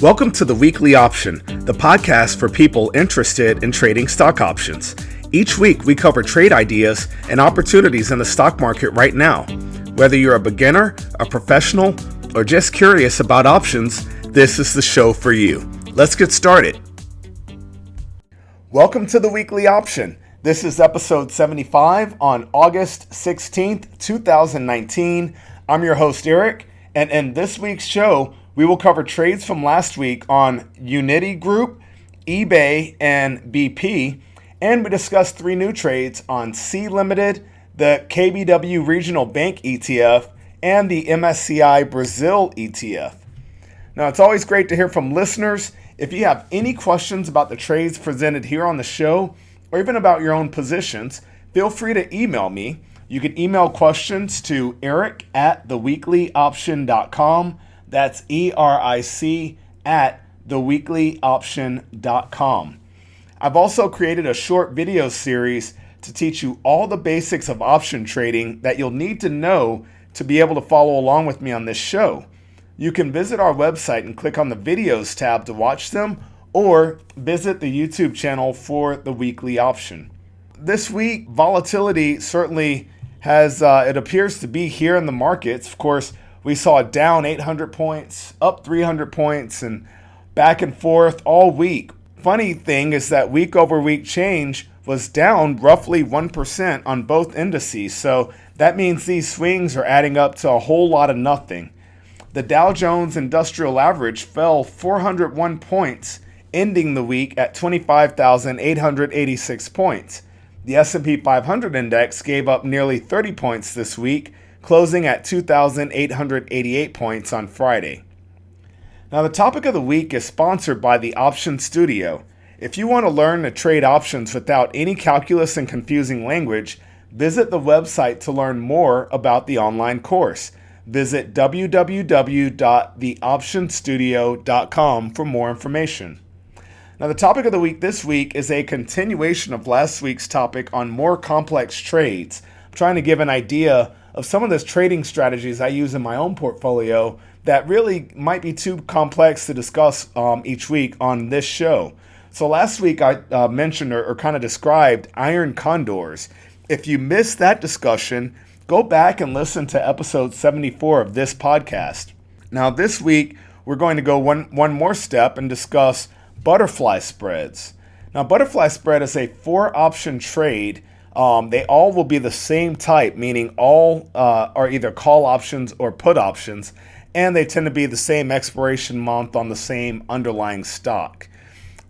Welcome to the Weekly Option, the podcast for people interested in trading stock options. Each week, we cover trade ideas and opportunities in the stock market right now. Whether you're a beginner, a professional, or just curious about options, this is the show for you. Let's get started. Welcome to the Weekly Option. This is episode 75 on August 16th, 2019. I'm your host, Eric, and in this week's show, we will cover trades from last week on Uniti Group, eBay, and BP, and we discuss three new trades on C Limited, the KBW Regional Bank ETF, and the MSCI Brazil ETF. Now, it's always great to hear from listeners. If you have any questions about the trades presented here on the show, or even about your own positions, feel free to email me. You can email questions to eric@theweeklyoption.com. That's ERIC at theweeklyoption.com. I've also created a short video series to teach you all the basics of option trading that you'll need to know to be able to follow along with me on this show. You can visit our website and click on the videos tab to watch them, or visit the YouTube channel for the Weekly Option. This week, volatility certainly has, it appears to be here in the markets. Of course, we saw it down 800 points, up 300 points, and back and forth all week. Funny thing is that week over week change was down roughly 1% on both indices. So that means these swings are adding up to a whole lot of nothing. The Dow Jones Industrial Average fell 401 points, ending the week at 25,886 points. The S&P 500 index gave up nearly 30 points this week, closing at 2,888 points on Friday. Now, the topic of the week is sponsored by the Option Studio. If you want to learn to trade options without any calculus and confusing language, visit the website to learn more about the online course. Visit www.theoptionstudio.com for more information. Now, the topic of the week this week is a continuation of last week's topic on more complex trades. I'm trying to give an idea of some of the trading strategies I use in my own portfolio that really might be too complex to discuss each week on this show. So last week I mentioned or kind of described iron condors. If you missed that discussion, go back and listen to episode 74 of this podcast. Now this week we're going to go one more step and discuss butterfly spreads. Now butterfly spread is a 4-option trade. They all will be the same type, meaning all are either call options or put options, and they tend to be the same expiration month on the same underlying stock.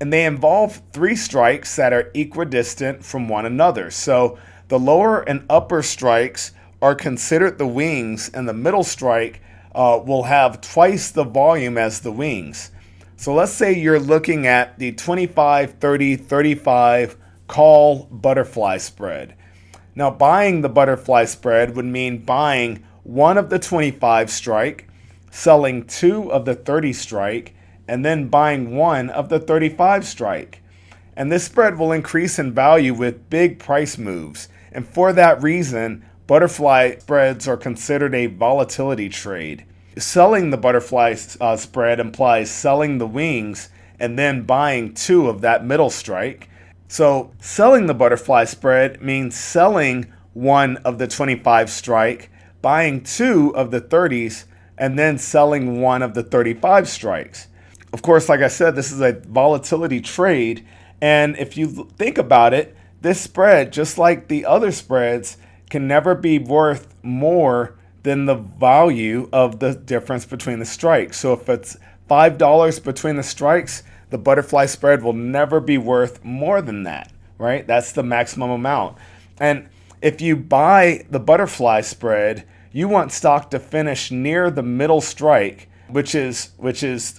And they involve 3 strikes that are equidistant from one another. So the lower and upper strikes are considered the wings, and the middle strike will have twice the volume as the wings. So let's say you're looking at the 25, 30, 35 call butterfly spread. Now, buying the butterfly spread would mean buying one of the 25 strike, selling 2 of the 30 strike, and then buying 1 of the 35 strike. And this spread will increase in value with big price moves. And for that reason, butterfly spreads are considered a volatility trade. Selling the butterfly spread implies selling the wings and then buying 2 of that middle strike. So selling the butterfly spread means selling 1 of the 25 strike, buying 2 of the 30s, and then selling 1 of the 35 strikes. Of course, like I said, this is a volatility trade. And if you think about it, this spread, just like the other spreads, can never be worth more than the value of the difference between the strikes. So if it's $5 between the strikes, the butterfly spread will never be worth more than that, right? That's the maximum amount. And if you buy the butterfly spread, you want stock to finish near the middle strike, which is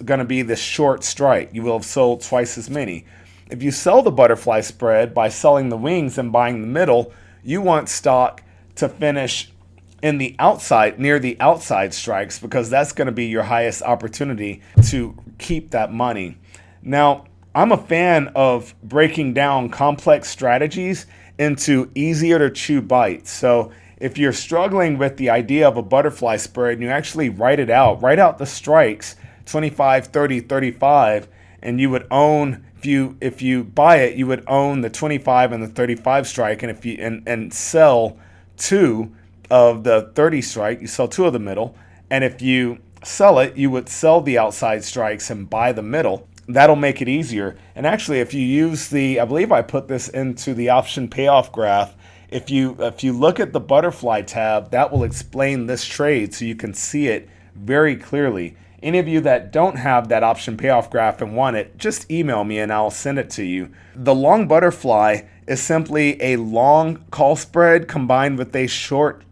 going to be the short strike. You will have sold twice as many. If you sell the butterfly spread by selling the wings and buying the middle, you want stock to finish in the outside, near the outside strikes, because that's going to be your highest opportunity to keep that money. Now, I'm a fan of breaking down complex strategies into easier to chew bites. So if you're struggling with the idea of a butterfly spread and you actually write out the strikes 25, 30, 35, and you would own, if you buy it, you would own the 25 and the 35 strike, and if you and sell 2 of the 30 strike, you sell 2 of the middle, and if you sell it, you would sell the outside strikes and buy the middle. That'll make it easier. And actually, if you use I believe I put this into the option payoff graph. If you look at the butterfly tab, that will explain this trade so you can see it very clearly. Any of you that don't have that option payoff graph and want it, just email me and I'll send it to you. The long butterfly is simply a long call spread combined with a short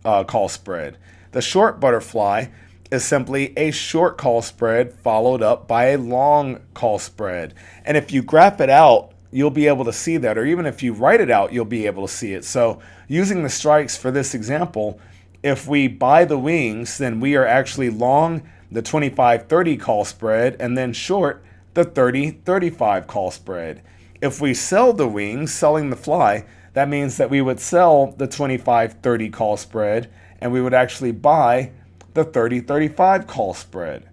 call spread. The short butterfly is simply a short call spread followed up by a long call spread. And if you graph it out, you'll be able to see that, or even if you write it out, you'll be able to see it. So using the strikes for this example, if we buy the wings, then we are actually long the 25-30 call spread and then short the 30-35 call spread. If we sell the wings, selling the fly, that means that we would sell the 25-30 call spread and we would actually buy the 30-35 call spread.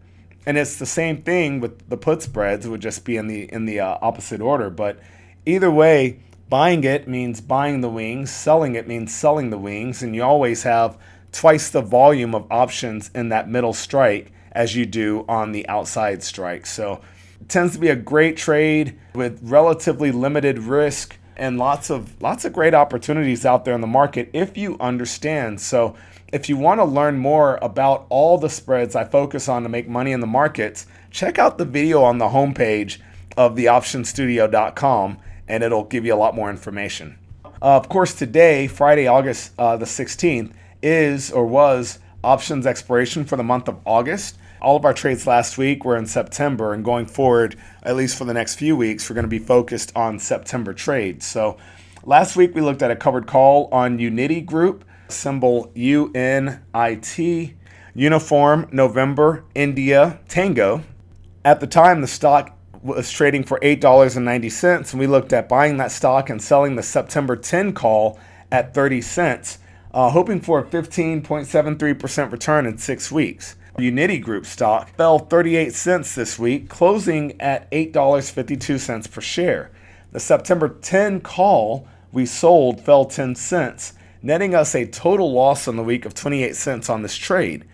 And it's the same thing with the put spreads. It would just be in the opposite order. But either way, buying it means buying the wings. Selling it means selling the wings. And you always have twice the volume of options in that middle strike as you do on the outside strike. So it tends to be a great trade with relatively limited risk and lots of great opportunities out there in the market if you understand. So if you want to learn more about all the spreads I focus on to make money in the markets, check out the video on the homepage of theoptionstudio.com and it'll give you a lot more information. Of course, today, Friday, August the 16th, was options expiration for the month of August. All of our trades last week were in September, and going forward, at least for the next few weeks, we're going to be focused on September trades. So last week we looked at a covered call on Uniti Group, symbol UNIT, Uniform, November, India, Tango. At the time, the stock was trading for $8.90, and we looked at buying that stock and selling the September 10 call at 30 cents, hoping for a 15.73% return in 6 weeks. Uniti Group stock fell 38 cents this week, closing at $8.52 per share. The September 10 call we sold fell 10 cents, netting us a total loss on the week of 28 cents on this trade.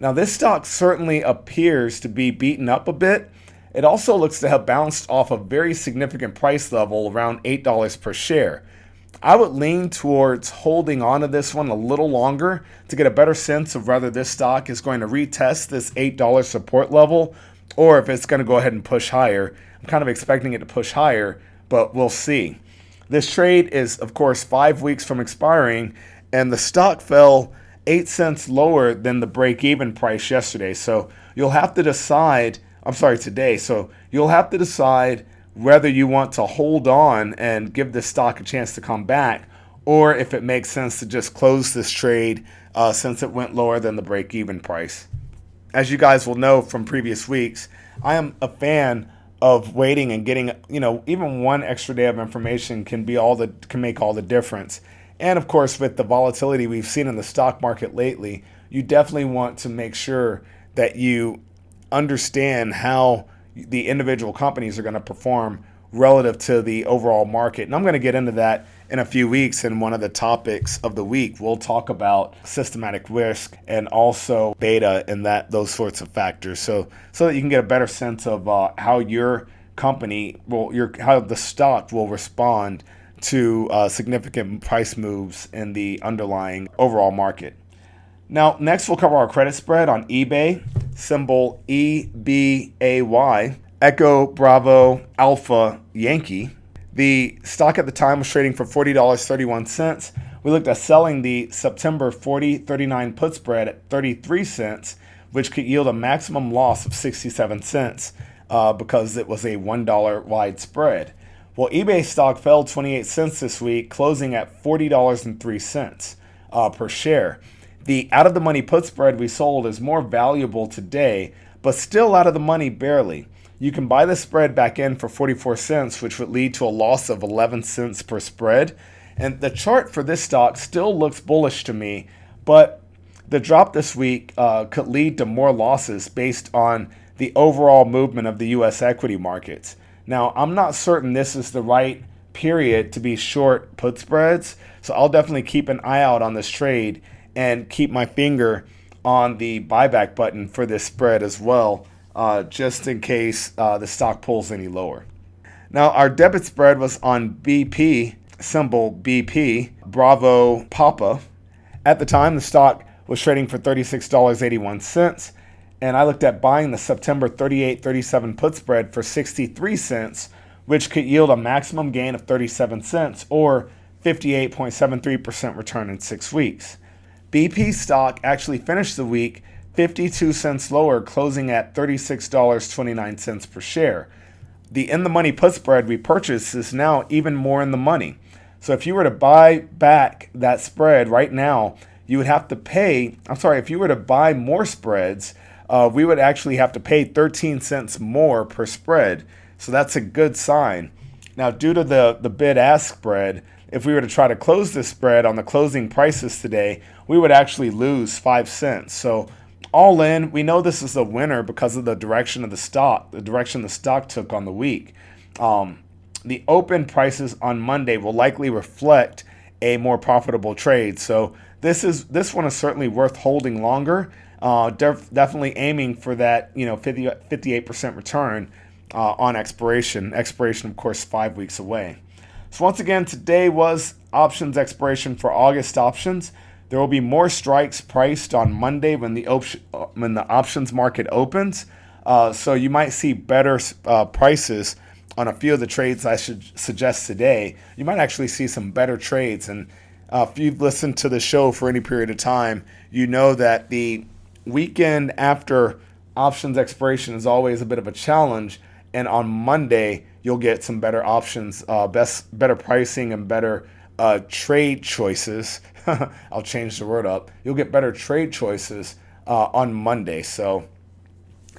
Now, this stock certainly appears to be beaten up a bit. It also looks to have bounced off a very significant price level around $8 per share. I would lean towards holding on to this one a little longer to get a better sense of whether this stock is going to retest this $8 support level or if it's going to go ahead and push higher. I'm kind of expecting it to push higher, but we'll see. This trade is, of course, 5 weeks from expiring, and the stock fell 8 cents lower than the break-even price yesterday. So you'll have to decide, today. So you'll have to decide whether you want to hold on and give this stock a chance to come back, or if it makes sense to just close this trade since it went lower than the break-even price. As you guys will know from previous weeks, I am a fan of waiting and getting, even one extra day of information can make all the difference. And of course, with the volatility we've seen in the stock market lately, you definitely want to make sure that you understand how the individual companies are going to perform relative to the overall market. And I'm going to get into that in a few weeks in one of the topics of the week. We'll talk about systematic risk and also beta and those sorts of factors, so that you can get a better sense of how your company how the stock will respond to significant price moves in the underlying overall market. Now, next we'll cover our credit spread on eBay, symbol EBAY, Echo Bravo Alpha Yankee. The stock at the time was trading for $40.31. We looked at selling the September 40.39 put spread at 33 cents, which could yield a maximum loss of 67 cents because it was a $1 wide spread. Well, eBay stock fell 28 cents this week, closing at $40.03 per share. The out-of-the-money put spread we sold is more valuable today, but still out of the money barely. You can buy the spread back in for 44 cents, which would lead to a loss of 11 cents per spread. And the chart for this stock still looks bullish to me, but the drop this week could lead to more losses based on the overall movement of the U.S. equity markets. Now, I'm not certain this is the right period to be short put spreads, so I'll definitely keep an eye out on this trade and keep my finger on the buyback button for this spread as well, just in case the stock pulls any lower. Now, our debit spread was on BP, symbol BP, Bravo Papa. At the time, the stock was trading for $36.81, and I looked at buying the September 38.37 put spread for 63 cents, which could yield a maximum gain of 37 cents or 58.73% return in 6 weeks. BP stock actually finished the week 52 cents lower, closing at $36.29 per share. The in-the-money put spread we purchased is now even more in the money. So if you were to buy back that spread right now, you would have to pay, if you were to buy more spreads, we would actually have to pay 13 cents more per spread. So that's a good sign. Now, due to the bid-ask spread, if we were to try to close this spread on the closing prices today, we would actually lose 5 cents. So all in, we know this is a winner because of the direction of the stock, the direction the stock took on the week. The open prices on Monday will likely reflect a more profitable trade. So this one is certainly worth holding longer. Definitely aiming for that 58% return on expiration. Expiration, of course, 5 weeks away. So once again, today was options expiration for August options. There will be more strikes priced on Monday when the options market opens. So you might see better prices on a few of the trades I should suggest today. You might actually see some better trades. And if you've listened to the show for any period of time, you know that the weekend after options expiration is always a bit of a challenge. And on Monday, you'll get some better options, better pricing and better trade choices. I'll change the word up. You'll get better trade choices on Monday. So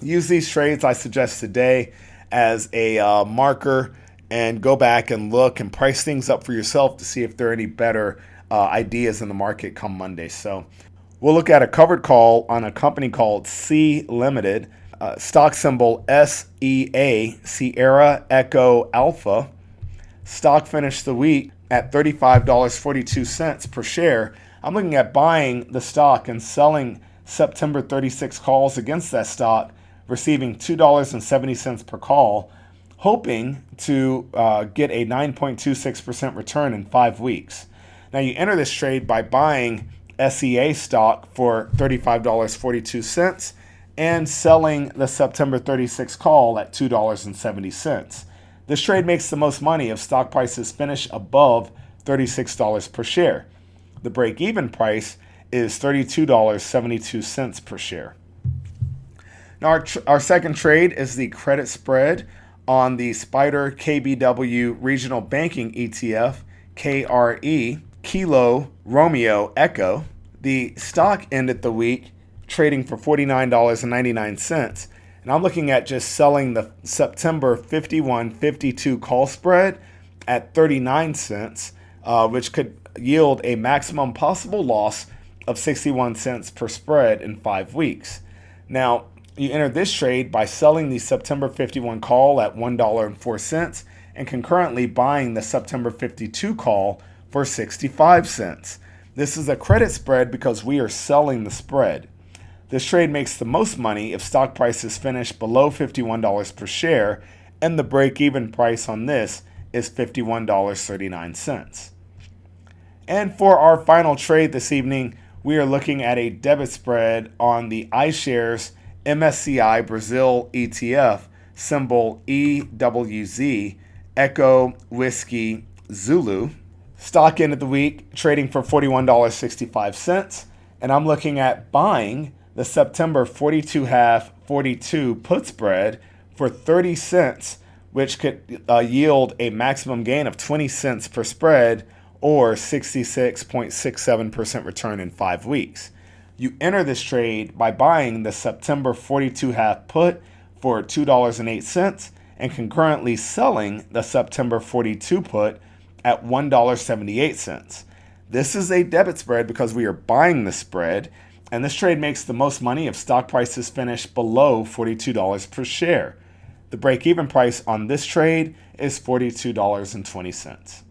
use these trades I suggest today as a marker and go back and look and price things up for yourself to see if there are any better ideas in the market come Monday. So we'll look at a covered call on a company called C Limited, stock symbol SEA, Sierra Echo Alpha. Stock finished the week at $35.42 per share. I'm looking at buying the stock and selling September 36 calls against that stock, receiving $2.70 per call, hoping to get a 9.26% return in 5 weeks. Now you enter this trade by buying SEA stock for $35.42 and selling the September 36 call at $2.70. This trade makes the most money if stock prices finish above $36 per share. The break-even price is $32.72 per share. Now our second trade is the credit spread on the Spider KBW Regional Banking ETF, KRE, Kilo Romeo Echo. The stock ended the week trading for $49.99. And I'm looking at just selling the September 51.52 call spread at 39 cents, which could yield a maximum possible loss of 61 cents per spread in 5 weeks. Now, you enter this trade by selling the September 51 call at $1.04 and concurrently buying the September 52 call for 65 cents. This is a credit spread because we are selling the spread. This trade makes the most money if stock prices finish below $51 per share, and the break-even price on this is $51.39. And for our final trade this evening, we are looking at a debit spread on the iShares MSCI Brazil ETF, symbol EWZ, Echo Whiskey Zulu. Stock ended the week trading for $41.65, and I'm looking at buying the September 42.5 42 put spread for 30 cents, which could yield a maximum gain of 20 cents per spread or 66.67% return in 5 weeks. You enter this trade by buying the September 42.5 put for $2.08 and concurrently selling the September 42 put at $1.78. This is a debit spread because we are buying the spread, And this trade makes the most money if stock prices finish below $42 per share. The break-even price on this trade is $42.20.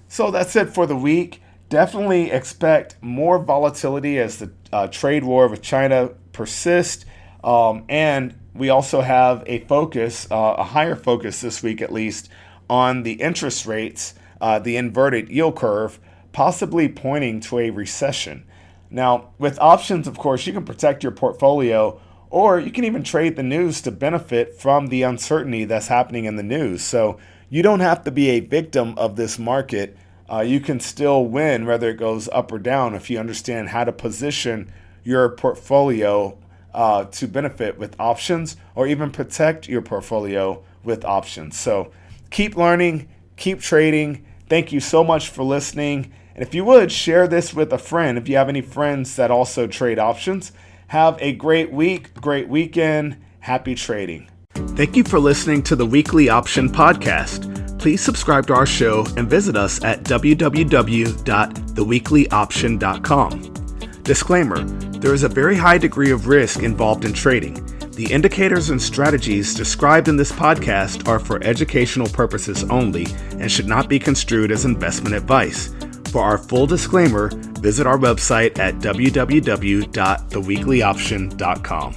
So that's it for the week. Definitely expect more volatility as the trade war with China persists. And we also have a focus, a higher focus this week at least, on the interest rates, the inverted yield curve, possibly pointing to a recession. Now, with options, of course, you can protect your portfolio, or you can even trade the news to benefit from the uncertainty that's happening in the news. So you don't have to be a victim of this market. You can still win whether it goes up or down if you understand how to position your portfolio to benefit with options, or even protect your portfolio with options. So keep learning, keep trading. Thank you so much for listening. And if you would, share this with a friend. If you have any friends that also trade options, have a great week, great weekend. Happy trading. Thank you for listening to the Weekly Option Podcast. Please subscribe to our show and visit us at www.theweeklyoption.com. Disclaimer: there is a very high degree of risk involved in trading. The indicators and strategies described in this podcast are for educational purposes only and should not be construed as investment advice. For our full disclaimer, visit our website at www.theweeklyoption.com.